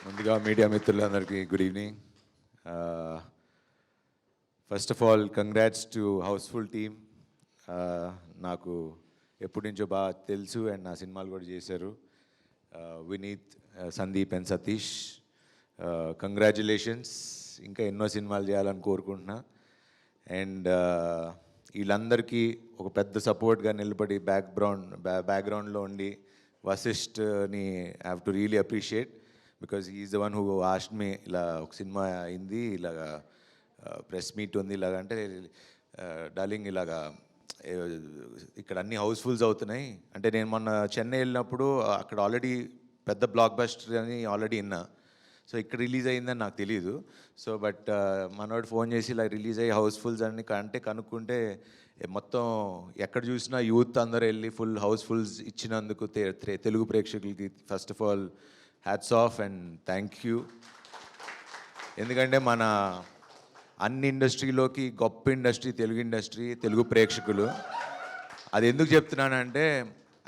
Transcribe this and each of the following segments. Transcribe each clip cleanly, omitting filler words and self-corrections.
ముందుగా మీడియా మిత్రులందరికీ good evening. First of all congrats to Housefull team. నాకు ఎప్పటి నుంచో బాగా తెలుసు అండ్ నా సినిమాలు కూడా చేశారు. Vineeth, Sandeep and Satish, congratulations. ఇంకా ఎన్నో సినిమాలు చేయాలని కోరుకుంటున్నా. అండ్ వీళ్ళందరికీ ఒక పెద్ద సపోర్ట్గా నిలబడి బ్యాక్గ్రౌండ్లో ఉండి వశిష్ఠ్ని have to really appreciate because is the one who asked me, ఇలా ఒక సినిమా అయింది, ఇలాగా ప్రెస్ మీట్ ఉంది, ఇలాగ అంటే డార్లింగ్ ఇలాగా ఇక్కడ అన్ని హౌస్ఫుల్స్ అవుతున్నాయి అంటే, నేను మొన్న చెన్నై వెళ్ళినప్పుడు అక్కడ ఆల్రెడీ పెద్ద బ్లాక్ బస్టర్ అని ఆల్రెడీ విన్నా. సో ఇక్కడ రిలీజ్ అయిందని నాకు తెలియదు. సో బట్ మనోడు ఫోన్ చేసి ఇలా రిలీజ్ అయ్యి హౌస్ఫుల్స్ అని అంటే కనుక్కుంటే మొత్తం ఎక్కడ చూసినా యూత్ అందరూ వెళ్ళి ఫుల్ హౌస్ఫుల్స్ ఇచ్చినందుకు తెలుగు ప్రేక్షకులకి first of all hats off and thank you. ఎందుకంటే మన అన్ని ఇండస్ట్రీలోకి గొప్ప ఇండస్ట్రీ తెలుగు ఇండస్ట్రీ, తెలుగు ప్రేక్షకులు. అది ఎందుకు చెప్తున్నానంటే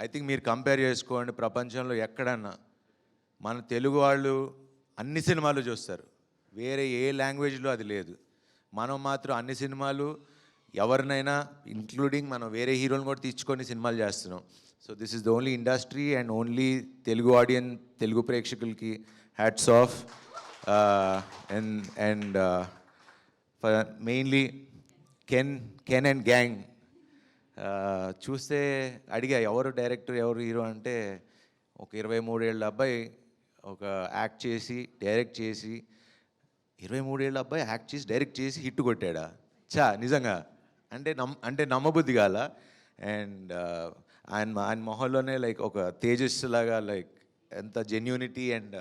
ఐ థింక్ మీరు కంపేర్ చేసుకోండి, ప్రపంచంలో ఎక్కడన్నా మన తెలుగు వాళ్ళు అన్ని సినిమాలు చూస్తారు, వేరే ఏ లాంగ్వేజ్లో అది లేదు. మనం మాత్రం అన్ని సినిమాలు ఎవరినైనా ఇంక్లూడింగ్ మనం వేరే హీరోని కూడా తెచ్చుకొని సినిమాలు చేస్తున్నాం. So this is the only industry and only Telugu audience, Telugu ప్రేక్షకులకి hats off. And mainly Ken and gang చూస్తే అడిగా ఎవరు డైరెక్టర్ ఎవరు హీరో అంటే, ఒక 23 ఏళ్ళ అబ్బాయి ఒక యాక్ట్ చేసి డైరెక్ట్ చేసి 23 ఏళ్ళ అబ్బాయి యాక్ట్ చేసి డైరెక్ట్ చేసి హిట్ కొట్టాడా? నిజంగా అంటే నమ్మబుద్ధి కాల. అండ్ ఆయన మొహంలోనే లైక్ ఒక తేజస్ లాగా, లైక్ ఎంత genuinity. And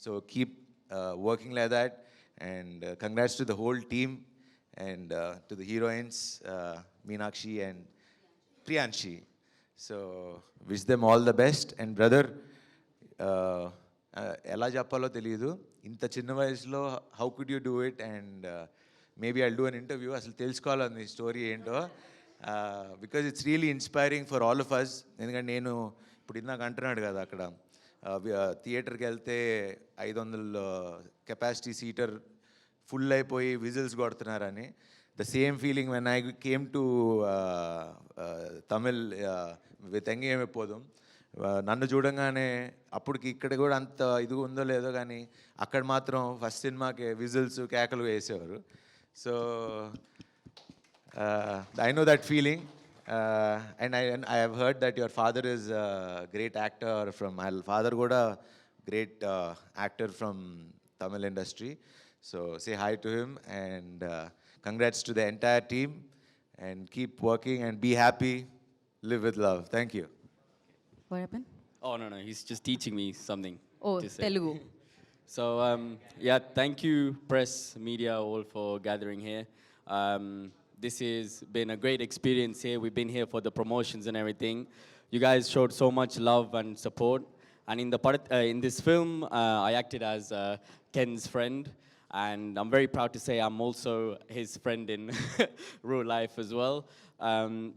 so keep working like that. And congrats to the whole team and to the heroines Meenakshi and Priyanshi. So wish them all the best. And brother, ఎలా చెప్పాలో తెలియదు, ఇంత చిన్న వయసులో how could you do it? And maybe I'll do an interview, అసలు తెలుసుకోవాలని story ఏంటో, because it's really inspiring for all of us. ఎందుకంటే నేను ఇప్పుడు ఇందాక అంటున్నాడు కదా, అక్కడ థియేటర్కి వెళ్తే 500 కెపాసిటీ సీటర్ ఫుల్ అయిపోయి విజిల్స్ కొడుతున్నారని. The same feeling when I came to Tamil with Engeyum Eppodhum. నన్ను చూడంగానే అప్పటికి ఇక్కడ కూడా అంత ఇది ఉందో లేదో కానీ అక్కడ మాత్రం ఫస్ట్ సినిమాకి విజిల్స్ కేకలు వేసేవారు. So I know that feeling. And I have heard that your father is great actor from, my father కూడా great actor from Tamil industry. So say hi to him and congrats to the entire team and keep working and be happy, live with love. Thank you. What happened? Oh, no, he's just teaching me something Oh, to say. Telugu. So, yeah, thank you, press, media, all for gathering here. This has been a great experience here. We've been here for the promotions and everything. You guys showed so much love and support. And in this film, I acted as Ken's friend. And I'm very proud to say I'm also his friend in real life as well.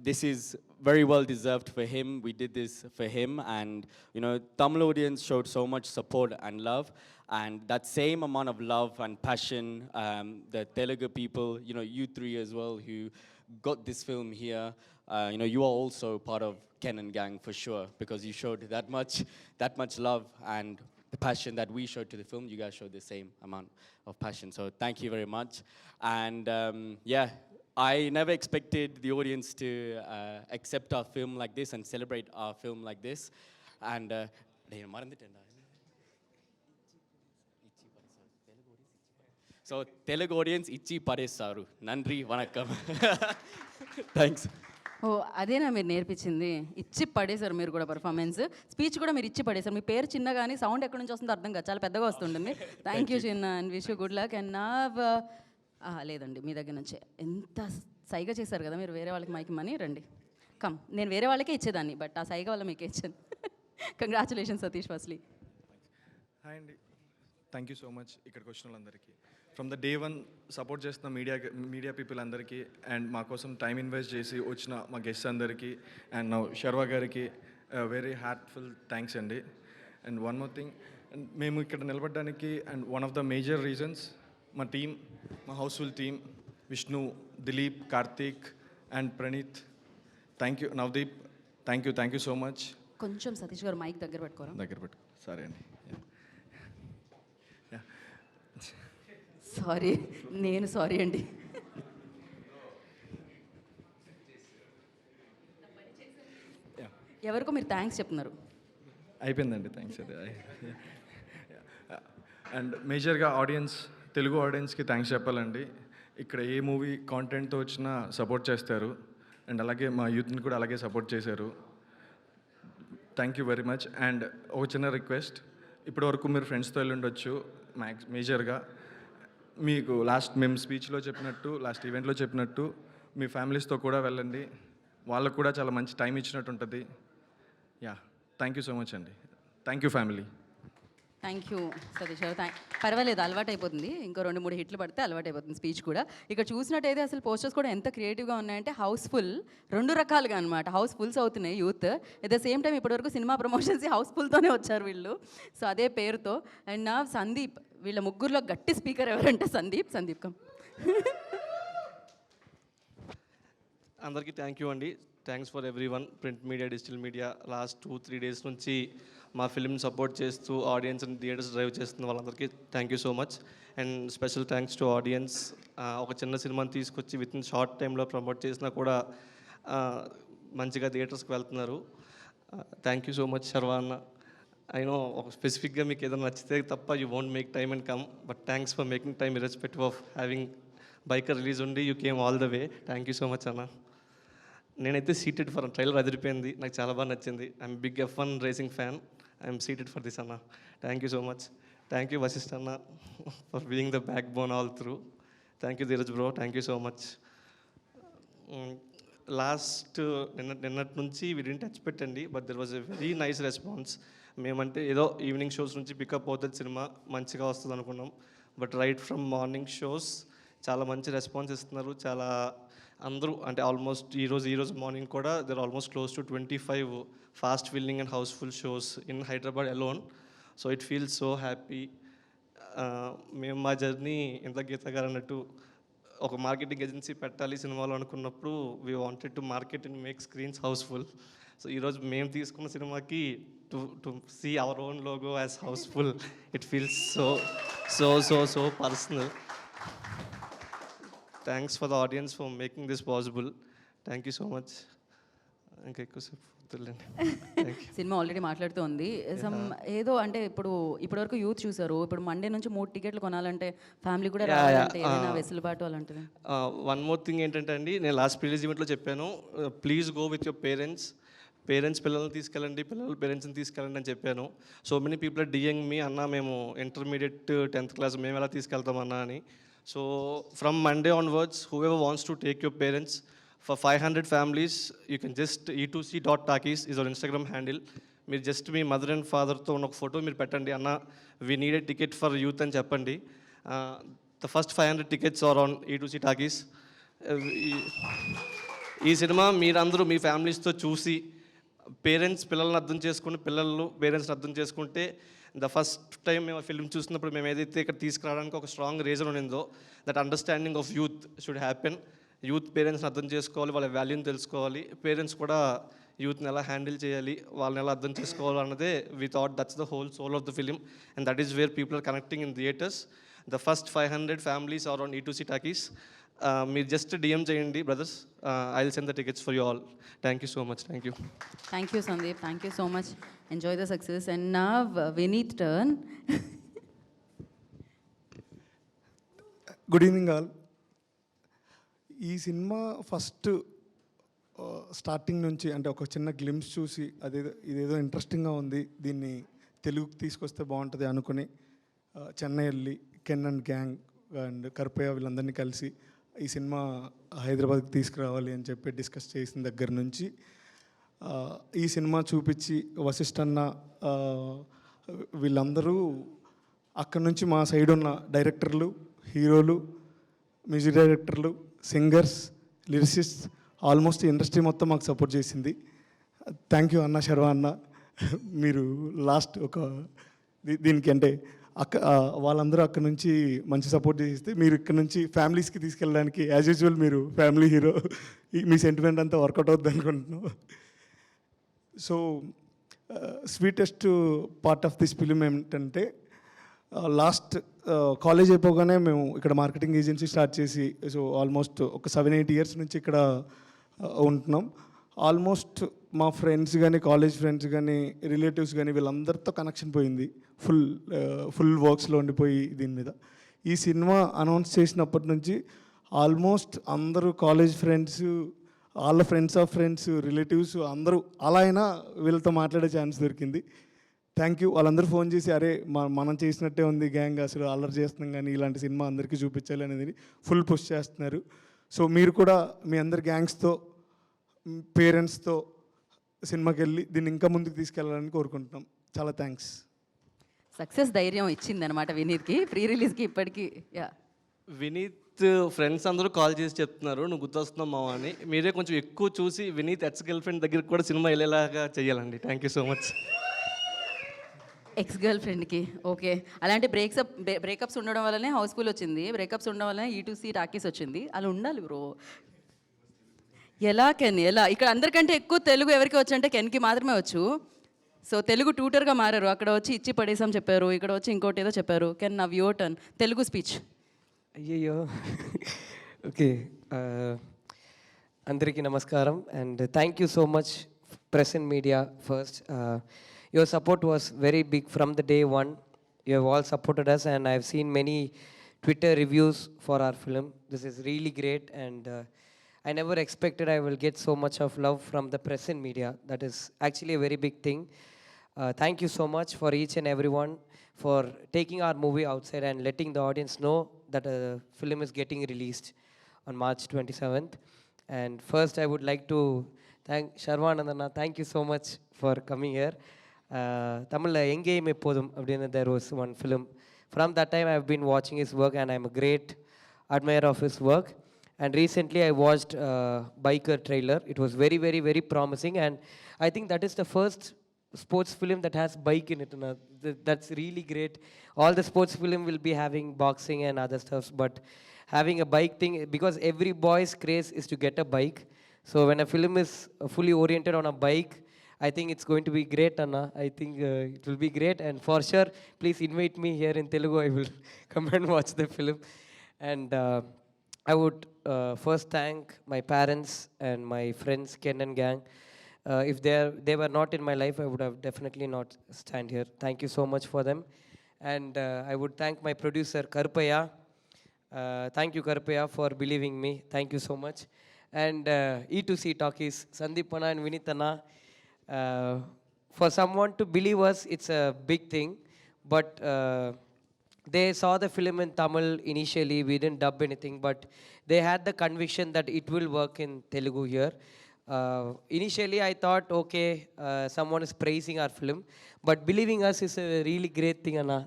This is very well deserved for him. We did this for him, and you know, Tamil audience showed so much support and love, and that same amount of love and passion, the Telugu people, you know, you three as well, who got this film here. You know, you are also part of Ken and Gang for sure, because you showed that much love and the passion that we showed to the film. You guys showed the same amount of passion. So thank you very much. And yeah, I never expected the audience to accept our film like this and celebrate our film like this. And so Telugu audience, ichi paresaru. Nandri vanakkam. Thanks. ఓ అదేనా మీరు నేర్పించింది? ఇచ్చి పడేశారు మీరు కూడా performance. Speech కూడా మీరు ఇచ్చి పడేశారు. మీ పేరు చిన్న కానీ సౌండ్ ఎక్కడి నుంచి వస్తుందో అర్థం కాదు, చాలా పెద్దగా వస్తుంటుంది. థ్యాంక్ యూ చిన్న, and wish you good luck. And నా లేదండి, మీ దగ్గర నుంచే ఎంత సైగా చేశారు కదా మీరు, వేరే వాళ్ళకి మైక్ మనీ రండి కమ్, నేను వేరే వాళ్ళకే ఇచ్చేదాన్ని, బట్ ఆ సైగా వల్ల మీకే ఇచ్చాను. Congratulation Satish firstly. హాయ్ అండి, థ్యాంక్ యూ సో మచ్ ఇక్కడికి వచ్చిన వాళ్ళందరికీ. From the day one support చేస్తున్న మీడియా పీపుల్ అందరికీ, అండ్ మా కోసం టైం ఇన్వెస్ట్ చేసి వచ్చిన మా గెస్ట్స్ అందరికీ, అండ్ నా శర్వా గారికి వెరీ హార్ట్ఫుల్ థ్యాంక్స్ అండి. And one more thing, and మేము ఇక్కడ నిలబడడానికి and one of the major reasons మా టీమ్, మా Housefull team, Vishnu, Dileep, Karthik and Praneeth. Thank you. Navdeep, thank you so much. కొంచెం సతీష్ గారు మైక్ దగ్గర పెట్టుకోరా. దగ్గర పెట్టు. సరే అండి. సారీ, నేను సారీ అండి. ఎవరికో మీరు థ్యాంక్స్ చెప్తున్నారు. అయిపోయిందండి, థ్యాంక్స్. అది అండ్ మేజర్గా ఆడియన్స్, తెలుగు ఆడియన్స్కి థ్యాంక్స్ చెప్పాలండి. ఇక్కడ ఏ మూవీ కాంటెంట్తో వచ్చినా సపోర్ట్ చేస్తారు అండ్ అలాగే మా యూత్ని కూడా అలాగే సపోర్ట్ చేశారు. Thank you very much. And ఒక చిన్న రిక్వెస్ట్, ఇప్పటి వరకు మీరు ఫ్రెండ్స్తో వెళ్ళి ఉండొచ్చు. మేజర్గా మీకు మేము స్పీచ్లో చెప్పినట్టు, లాస్ట్ ఈవెంట్లో చెప్పినట్టు మీ ఫ్యామిలీస్తో కూడా వెళ్ళండి. వాళ్ళకు కూడా చాలా మంచి టైం ఇచ్చినట్టు ఉంటుంది. Yeah, thank you so much అండి. Thank you family. Thank you Satish garu. పర్వాలేదు, అలవాటు అయిపోతుంది. ఇంకో 2-3 హిట్లు పడితే అలవాటు అయిపోతుంది స్పీచ్ కూడా. ఇక్కడ చూసినట్టయితే అసలు పోస్టర్స్ కూడా ఎంత క్రియేటివ్గా ఉన్నాయంటే హౌస్ఫుల్ 2 రకాలుగా అనమాట. హౌస్ఫుల్స్ అవుతున్నాయి youth, at the same time ఇప్పటివరకు సినిమా ప్రమోషన్స్ హౌస్ఫుల్తోనే వచ్చారు వీళ్ళు. సో అదే పేరుతో. అండ్ నా సందీప్, వీళ్ళ ముగ్గురులో గట్టి స్పీకర్ ఎవరంటే సందీప్ కమ్. అందరికీ థ్యాంక్ యూ అండి. Thanks for everyone, print media, digital media. Last 2-3 days నుంచి మా ఫిల్మ్ సపోర్ట్ చేస్తూ ఆడియన్స్ అండ్ థియేటర్స్ డ్రైవ్ చేస్తున్న వాళ్ళందరికీ thank you so much. And special thanks to audience. ఒక చిన్న సినిమాని తీసుకొచ్చి విత్ ఇన్ షార్ట్ టైంలో ప్రమోట్ చేసినా కూడా మంచిగా థియేటర్స్కి వెళ్తున్నారు. Thank you so much Sharwa అన్న. ఐ నో ఒక స్పెసిఫిక్గా మీకు ఏదైనా నచ్చితే తప్ప you won't make time and come, but thanks for making time irrespective of having biker release ఉండి you came all the way. Thank you so much అన్న. నేనైతే సీటెడ్ ఫర్ ట్రైలర్ అదిరిపోయింది, నాకు చాలా బాగా నచ్చింది. I'm big F1 racing fan. I'm seated for this అన్న. Thank you so much. Thank you Vashishta అన్న for being the backbone all through. Thank you Dheeraj bro, thank you so much. Last నిన్నటి నుంచి we didn't expect అండి, but there was a very nice response. మేమంటే ఏదో evening shows నుంచి pickup అవుతుంది సినిమా, మంచిగా వస్తుంది అనుకున్నాం. But right from morning shows చాలా మంచి రెస్పాన్స్ ఇస్తున్నారు. చాలా అందరూ అంటే ఆల్మోస్ట్ ఈరోజు మార్నింగ్ కూడా there almost close to 25 fast filling and Housefull shows in Hyderabad alone. So it feels so happy. మేము మా జర్నీ ఇంత గీత గారు అన్నట్టు ఒక మార్కెటింగ్ ఏజెన్సీ పెట్టాలి సినిమాలో అనుకున్నప్పుడు we wanted to market and make screens Housefull. So ఈరోజు మేము తీసుకున్న సినిమాకి to see our own logo as Housefull, it feels so personal. Thanks for the audience for making this possible. Thank you so much. ఇంకా ఎక్కువసేపు cinema already మాట్లాడుతూ ఉంది. ఏదో అంటే ఇప్పటివరకు యూత్ చూసారు, ఇప్పుడు మండే నుంచి 3 టికెట్లు కొనాలంటే ఫ్యామిలీ కూడా రావాలంటే ఏదైనా వెసులుబాటు అలాంటిది. వన్ మోర్ థింగ్ ఏంటంటే అండి, నేను లాస్ట్ ప్రిలీజ్ ఈవెంట్లో చెప్పాను, please go with your parents పిల్లల్ని తీసుకెళ్ళండి, పేరెంట్స్ని తీసుకెళ్ళండి అని చెప్పాను. సో మెనీ పీపుల్ ఆర్ డియింగ్ మీ అన్న మేము ఇంటర్మీడియట్ 10th క్లాస్ మేము ఎలా తీసుకెళ్తామన్నా అని. So from Monday onwards whoever wants to take your parents, for 500 families you can just e2c.talkies is our Instagram handle. మీరు జస్ట్ మీ మదర్ అండ్ ఫాదర్తో ఉన్న ఒక ఫోటో మీరు పెట్టండి, అన్న we need a ticket for youth అని చెప్పండి. The first 500 tickets are on e2c talkies. ఈ సినిమా మీరందరూ మీ ఫ్యామిలీస్తో చూసి పేరెంట్స్ పిల్లల్ని అర్థం చేసుకుని పిల్లలు పేరెంట్స్ని అర్థం చేసుకుంటే, ద ఫస్ట్ టైం మేము ఫిల్మ్ చూసినప్పుడు మేము ఏదైతే ఇక్కడ తీసుకురావడానికి ఒక స్ట్రాంగ్ రీజన్ ఉండిందో, that understanding of youth should happen. Youth పేరెంట్స్ని అర్థం చేసుకోవాలి, వాళ్ళ వాల్యూని తెలుసుకోవాలి, పేరెంట్స్ కూడా యూత్ని ఎలా హ్యాండిల్ చేయాలి, వాళ్ళని ఎలా అర్థం చేసుకోవాలి అన్నదే we thought that's the whole soul of the film, and that is where people are connecting in theatres. The first 500 families are on e2c talkies. మీరు జస్ట్ డిఎం చేయండి brothers, I will send the tickets for you all. Thank you so much. Thank you Sandeep, thank you so much. Enjoy the success. And నా Vineeth turn. Good evening all. ఈ సినిమా first starting నుంచి అంటే ఒక చిన్న glimpse చూసి ఇదేదో ఇంట్రెస్టింగ్గా ఉంది, దీన్ని తెలుగుకి తీసుకొస్తే బాగుంటుంది అనుకుని చెన్నై వెళ్ళి కెన్ అండ్ గ్యాంగ్ అండ్ కర్పయ్య వీళ్ళందరినీ కలిసి ఈ సినిమా హైదరాబాద్కి తీసుకురావాలి అని చెప్పి డిస్కస్ చేసిన దగ్గర నుంచి ఈ సినిమా చూపించి వశిష్ఠన్న వీళ్ళందరూ అక్కడ నుంచి మా సైడ్ ఉన్న డైరెక్టర్లు, హీరోలు, మ్యూజిక్ డైరెక్టర్లు, సింగర్స్, లిరిసిస్ట్, ఆల్మోస్ట్ ఇండస్ట్రీ మొత్తం మాకు సపోర్ట్ చేసింది. థ్యాంక్ యూ అన్న, శర్వా అన్న. మీరు లాస్ట్ ఒక దీనికి అంటే వాళ్ళందరూ అక్కడ నుంచి మంచి సపోర్ట్ చేస్తే మీరు ఇక్కడ నుంచి ఫ్యామిలీస్కి తీసుకెళ్ళడానికి యాజ్ యూజువల్ మీరు ఫ్యామిలీ హీరో, మీ సెంటిమెంట్ అంతా వర్కౌట్ అవుతుంది అనుకుంటున్నాం. So sweetest part of this film ఏమిటంటే లాస్ట్ కాలేజ్ అయిపోగానే మేము ఇక్కడ మార్కెటింగ్ ఏజెన్సీ స్టార్ట్ చేసి సో ఆల్మోస్ట్ ఒక 7-8 ఇయర్స్ నుంచి ఇక్కడ ఉంటున్నాం. ఆల్మోస్ట్ మా ఫ్రెండ్స్ కానీ కాలేజ్ ఫ్రెండ్స్ కానీ రిలేటివ్స్ కానీ వీళ్ళందరితో కనెక్షన్ పోయింది. ఫుల్ వర్క్స్లో ఉండిపోయి దీని మీద. ఈ సినిమా అనౌన్స్ చేసినప్పటి నుంచి ఆల్మోస్ట్ అందరూ కాలేజ్ ఫ్రెండ్స్, వాళ్ళ ఫ్రెండ్స్ ఆఫ్ ఫ్రెండ్స్, రిలేటివ్స్ అందరూ అలా అయినా వీళ్ళతో మాట్లాడే ఛాన్స్ దొరికింది. Thank you. వాళ్ళందరూ ఫోన్ చేసి అరే మనం చేసినట్టే ఉంది గ్యాంగ్, అసలు అల్లరి చేస్తున్నాం కానీ ఇలాంటి సినిమా అందరికీ చూపించాలి అనేది ఫుల్ పుష్ చేస్తున్నారు. సో మీరు కూడా మీ అందరి గ్యాంగ్స్తో పేరెంట్స్తో సినిమాకి వెళ్ళి దీన్ని ఇంకా ముందుకు తీసుకెళ్ళాలని కోరుకుంటున్నాం. చాలా థ్యాంక్స్. సక్సెస్ ధైర్యం ఇచ్చిందనమాట వినీత్కి ప్రీ రిలీజ్కి ఇప్పటికీ. యా, వినీత్ ఫ్రెండ్స్ అందరూ కాల్ చేసి చెప్తున్నారు నువ్వు గుర్తొస్తున్నావు మావా అని. మీరే కొంచెం ఎక్కువ చూసి వినీత్ ఎక్స్ గర్ల్ ఫ్రెండ్ దగ్గరికి కూడా సినిమా వెళ్ళేలాగా చేయాలండి. Thank you so much. Ex girl ఫ్రెండ్కి ఓకే. అలాంటి బ్రేకప్స్ ఉండడం వల్లనే హౌస్ఫుల్ వచ్చింది, బ్రేకప్స్ ఉండడం వల్లనే E2C టాకీస్ వచ్చింది. అలా ఉండాలి బ్రో. ఎలా కెన్ ఎలా ఇక్కడ అందరికంటే ఎక్కువ తెలుగు ఎవరికి వచ్చు అంటే కెన్కి మాత్రమే వచ్చు. సో తెలుగు ట్యూటర్గా మారారు. అక్కడ వచ్చి ఇచ్చి పడేసాం చెప్పారు, ఇక్కడ వచ్చి ఇంకోటి ఏదో చెప్పారు. Can now your turn Telugu speech. అయ్యయ్యో ఓకే. అందరికీ నమస్కారం and thank you so much press and media. First your support was very big from the day one. You have all supported us and I've seen many Twitter reviews for our film. This is really great and I never expected I will get so much of love from the press and media. That is actually a very big thing. Thank you so much for each and everyone for taking our movie outside and letting the audience know that a film is getting released on March 27th. And first I would like to thank Sharvanandana. Thank you so much for coming here. Tamil Engeyum Eppodum appadina there was one film. From that time I have been watching his work and I am a great admirer of his work. And recently I watched Biker trailer. It was very, very, very promising. And I think that is the first sports film that has bike in it. That's really great. All the sports film will be having boxing and other stuff. But having a bike thing, because every boy's craze is to get a bike. So when a film is fully oriented on a bike, I think it's going to be great, Anna. I think it will be great. And for sure, please invite me here in Telugu. I will come and watch the film. And I would first thank my parents and my friends, Ken and gang. If they were not in my life, I would have definitely not stand here. Thank you so much for them. And I would thank my producer, Karpaya. Thank you, Karpaya, for believing me. Thank you so much. And E2C Talkies, Sandeep Anna and Vinitana. For someone to believe us, it's a big thing. But they saw the film in Tamil initially. We didn't dub anything, but they had the conviction that it will work in Telugu here. Initially, I thought, okay, someone is praising our film, but believing us is a really great thing, Anna.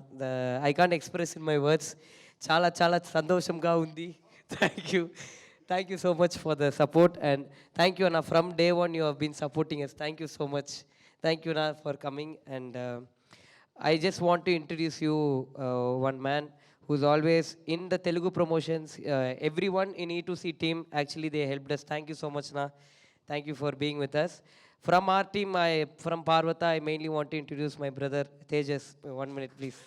I can't express in my words. Chala chala sandoshamga undi. Thank you. Thank you so much for the support, and thank you, Anna. From day one, you have been supporting us. Thank you so much. Thank you, Anna, for coming. And I just want to introduce you one man who's always in the Telugu promotions. Everyone in E2C team, actually, they helped us. Thank you so much, Anna. Thank you for being with us. From our team, from Parvata, I mainly want to introduce my brother, Tejas. 1 minute, please.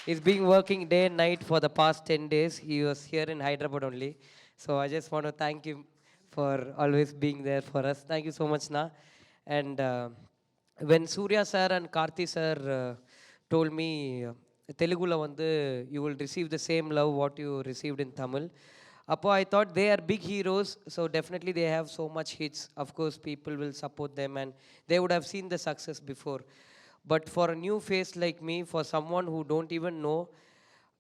He's been working day and night for the past 10 days. He was here in Hyderabad only. So I just want to thank him for always being there for us. Thank you so much, Na. And when Surya sir and Karthi sir told me, Telugula vandu you will receive the same love what you received in Tamil. Appo I thought they are big heroes, so definitely they have so much hits. Of course, people will support them and they would have seen the success before. But for a new face like me, for someone who don't even know,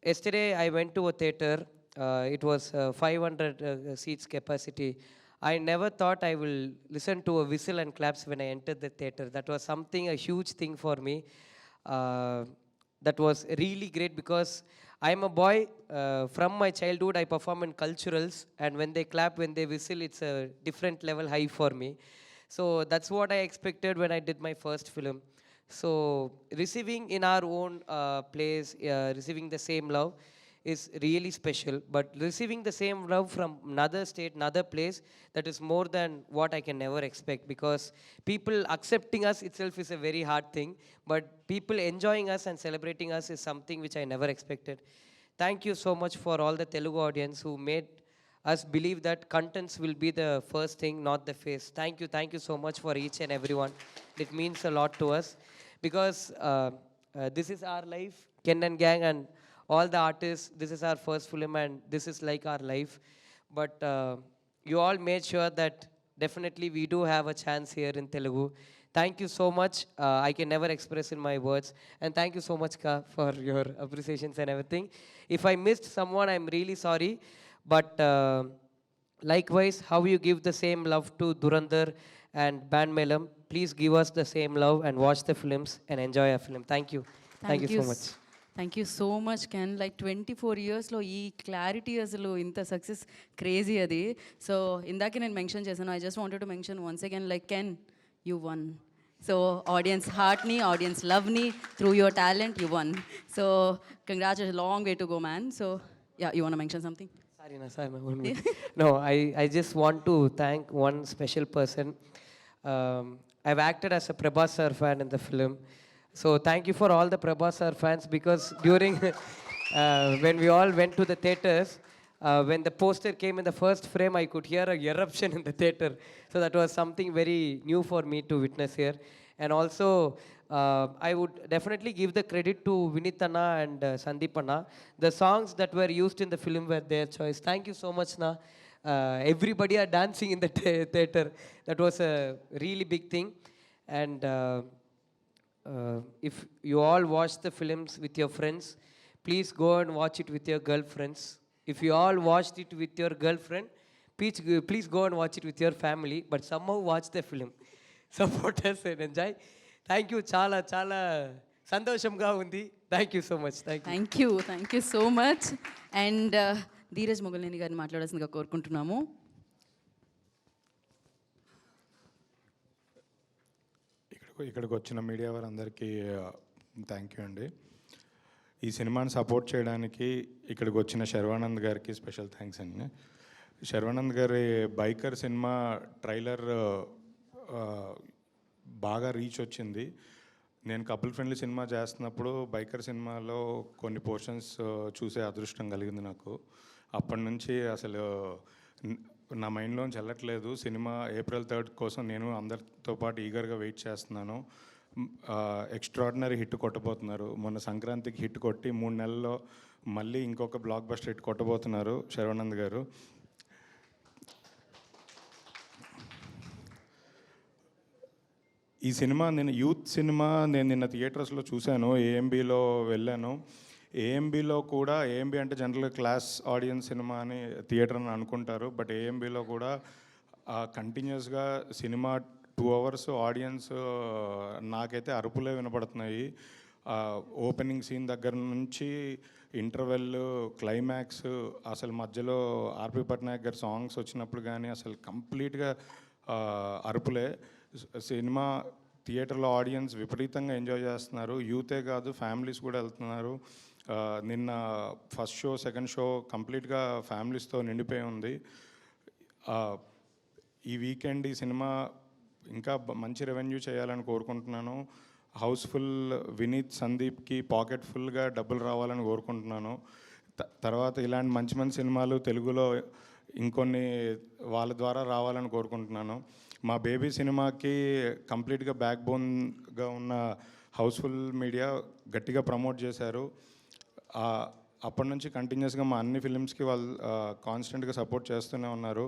yesterday I went to a theater. It was 500 seats capacity. I never thought I will listen to a whistle and claps when I entered the theater. That was something, a huge thing for me. That was really great because I'm a boy. From my childhood, I perform in culturals, and when they clap, when they whistle, it's a different level high for me. So that's what I expected when I did my first film. So receiving in our own place, receiving the same love is really special. But receiving the same love from another state, another place, that is more than what I can never expect. Because people accepting us itself is a very hard thing. But people enjoying us and celebrating us is something which I never expected. Thank you so much for all the Telugu audience who made us believe that contents will be the first thing, not the face. Thank you so much for each and everyone. It means a lot to us because this is our life, Ken and Gang, and all the artists. This is our first film, and this is like our life. But you all made sure that definitely we do have a chance here in Telugu. Thank you so much. I can never express in my words. And thank you so much, Ka, for your appreciations and everything. If I missed someone, I'm really sorry. But likewise, how you give the same love to Durandar and Band Melam, please give us the same love and watch the films and enjoy our film. Thank you. Thank you so much. Thank you so much can. Like 24 ఇయర్స్లో ఈ clarity అసలు ఇంత success crazy అది. So ఇందాకే నేను mention చేశాను, I just wanted to mention once again, like Ken, you won. So audience హార్ట్ని, audience లవ్ని through your talent you won. So congratulation, long way to go man. So yeah, you want to mention something? Sorry, no, I just want to thank one special person. I've acted as a Prabhas sir fan in the film. So thank you for all the Prabhas sir fans because during when we all went to the theaters, when the poster came in the first frame, I could hear a eruption in the theater. So that was something very new for me to witness here. And also, I would definitely give the credit to Vinith Anna and Sandeep Anna. The songs that were used in the film were their choice. Thank you so much, Na. Everybody are dancing in the theater. That was a really big thing. And if you all watch the films with your friends, please go and watch it with your girlfriends. If you all watched it with your girlfriend, please go and watch it with your family. But somehow watch the film. Support us and enjoy. Thank you. Chala సంతోషంగా ఉంది. Thank you so much. Thank you so much. And Dheeraj Mogalneni గారిని మాట్లాడాల్సిందిగా కోరుకుంటున్నాము. ఇక్కడికి వచ్చిన media వారందరికీ thank you అండి. ఈ సినిమాని సపోర్ట్ చేయడానికి ఇక్కడికి వచ్చిన శర్వానంద్ గారికి స్పెషల్ థ్యాంక్స్ అండి. శర్వానంద్ గారి బైకర్ సినిమా ట్రైలర్ బాగా రీచ్ వచ్చింది. నేను కపుల్ ఫ్రెండ్లీ సినిమా చేస్తున్నప్పుడు బైకర్ సినిమాలో కొన్ని పోర్షన్స్ చూసే అదృష్టం కలిగింది నాకు. అప్పటి నుంచి అసలు నా మైండ్లోంచి వెళ్ళట్లేదు. సినిమా April 3rd కోసం నేను అందరితో పాటు ఈగర్గా వెయిట్ చేస్తున్నాను. ఎక్స్ట్రాడినరీ హిట్ కొట్టబోతున్నారు. మొన్న సంక్రాంతికి హిట్ కొట్టి 3 నెలల్లో మళ్ళీ ఇంకొక బ్లాక్ బస్టర్ హిట్ కొట్టబోతున్నారు శర్వానంద్ గారు. ఈ సినిమా నేను యూత్ సినిమా నేను నిన్న థియేటర్స్లో చూశాను, ఏఎంబీలో వెళ్ళాను. ఏఎంబీలో కూడా, ఏఎంబీ అంటే జనరల్గా క్లాస్ ఆడియన్స్ సినిమా అని థియేటర్ అని అనుకుంటారు, బట్ ఏఎంబీలో కూడా కంటిన్యూస్గా సినిమా 2 hours ఆడియన్స్ నాకైతే అరుపులే వినపడుతున్నాయి. ఓపెనింగ్ సీన్ దగ్గర నుంచి ఇంటర్వెల్, క్లైమాక్స్, అసలు మధ్యలో ఆర్పి పట్నాయక్ గారి సాంగ్స్ వచ్చినప్పుడు కానీ అసలు కంప్లీట్గా అరుపులే. సినిమా థియేటర్లో ఆడియన్స్ విపరీతంగా ఎంజాయ్ చేస్తున్నారు. యూతే కాదు, ఫ్యామిలీస్ కూడా వెళ్తున్నారు. నిన్న ఫస్ట్ షో, సెకండ్ షో కంప్లీట్గా ఫ్యామిలీస్తో నిండిపోయి ఉంది. ఈ వీకెండ్ ఈ సినిమా ఇంకా మంచి రెవెన్యూ చేయాలని కోరుకుంటున్నాను. హౌస్ఫుల్ వినీత్, సందీప్కి పాకెట్ ఫుల్గా డబ్బులు రావాలని కోరుకుంటున్నాను. తర్వాత ఇలాంటి మంచి మంచి సినిమాలు తెలుగులో ఇంకొన్ని వాళ్ళ ద్వారా రావాలని కోరుకుంటున్నాను. మా బేబీ సినిమాకి కంప్లీట్గా బ్యాక్ బోన్గా ఉన్న హౌస్ఫుల్ మీడియా గట్టిగా ప్రమోట్ చేశారు. అప్పటి నుంచి కంటిన్యూస్గా మా అన్ని ఫిలిమ్స్కి వాళ్ళు కాన్స్టెంట్గా సపోర్ట్ చేస్తూనే ఉన్నారు.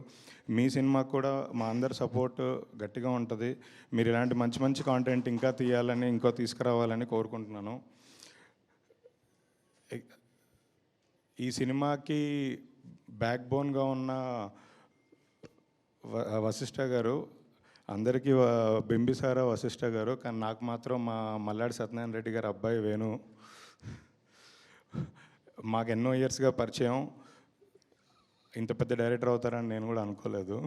మీ సినిమాకి కూడా మా అందరి సపోర్ట్ గట్టిగా ఉంటుంది. మీరు ఇలాంటి మంచి మంచి కాంటెంట్ ఇంకా తీయాలని, ఇంకో తీసుకురావాలని కోరుకుంటున్నాను. ఈ సినిమాకి బ్యాక్ బోన్గా ఉన్న వశిష్ఠ గారు, అందరికీ బింబిసార వశిష్ఠ గారు, కానీ నాకు మాత్రం మా మల్లాడి సత్యనారాయణ రెడ్డి గారు అబ్బాయి వేణు. మాకు ఎన్నో ఇయర్స్గా పరిచయం. ఇంత పెద్ద డైరెక్టర్ అవుతారని నేను కూడా అనుకోలేదు.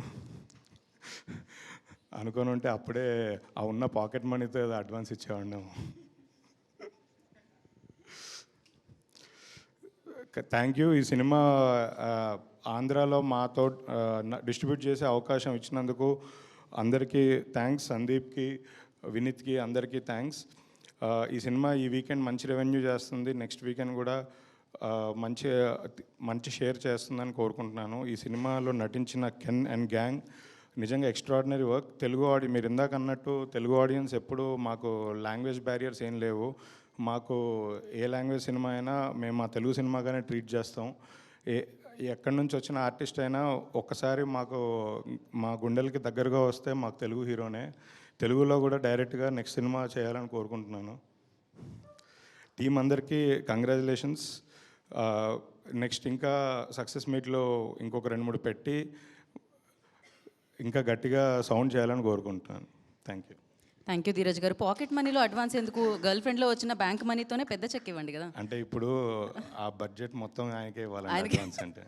అనుకొని ఉంటే అప్పుడే ఆ ఉన్న పాకెట్ మనీతో ఏదో అడ్వాన్స్ ఇచ్చేవాడినాము. Thank you. ఈ సినిమా ఆంధ్రాలో మాతో డిస్ట్రిబ్యూట్ చేసే అవకాశం ఇచ్చినందుకు అందరికీ థ్యాంక్స్. సందీప్కి, వినీత్కి అందరికీ థ్యాంక్స్. ఈ సినిమా ఈ వీకెండ్ మంచి రెవెన్యూ చేస్తుంది. నెక్స్ట్ వీకెండ్ కూడా మంచి షేర్ చేస్తుందని కోరుకుంటున్నాను. ఈ సినిమాలో నటించిన కెన్ అండ్ గ్యాంగ్ నిజంగా ఎక్స్ట్రాడినరీ వర్క్. మీరు ఇందాక అన్నట్టు తెలుగు ఆడియన్స్ ఎప్పుడు మాకు లాంగ్వేజ్ బ్యారియర్స్ ఏం లేవు. మాకు ఏ లాంగ్వేజ్ సినిమా అయినా మేము మా తెలుగు సినిమాగానే ట్రీట్ చేస్తాం. ఎక్కడి నుంచి వచ్చిన ఆర్టిస్ట్ అయినా ఒక్కసారి మా గుండెలకి దగ్గరగా వస్తే మాకు తెలుగు హీరోనే. తెలుగులో కూడా డైరెక్ట్గా నెక్స్ట్ సినిమా చేయాలని కోరుకుంటున్నాను. టీం అందరికీ కంగ్రాచులేషన్స్. నెక్స్ట్ ఇంకా సక్సెస్ మీట్లో ఇంకొక 2-3 పెట్టి ఇంకా గట్టిగా సౌండ్ చేయాలని కోరుకుంటున్నాను. Thank you. Thank you Dheeraj గారు. పాకెట్ మనీలో అడ్వాన్స్ ఎందుకు? గర్ల్ ఫ్రెండ్లో వచ్చిన బ్యాంక్ మనీతోనే పెద్ద చెక్ ఇవ్వండి కదా. అంటే ఇప్పుడు ఆ బడ్జెట్ మొత్తం ఆయనకే ఇవ్వాలండి అడ్వాన్స్ అంటే.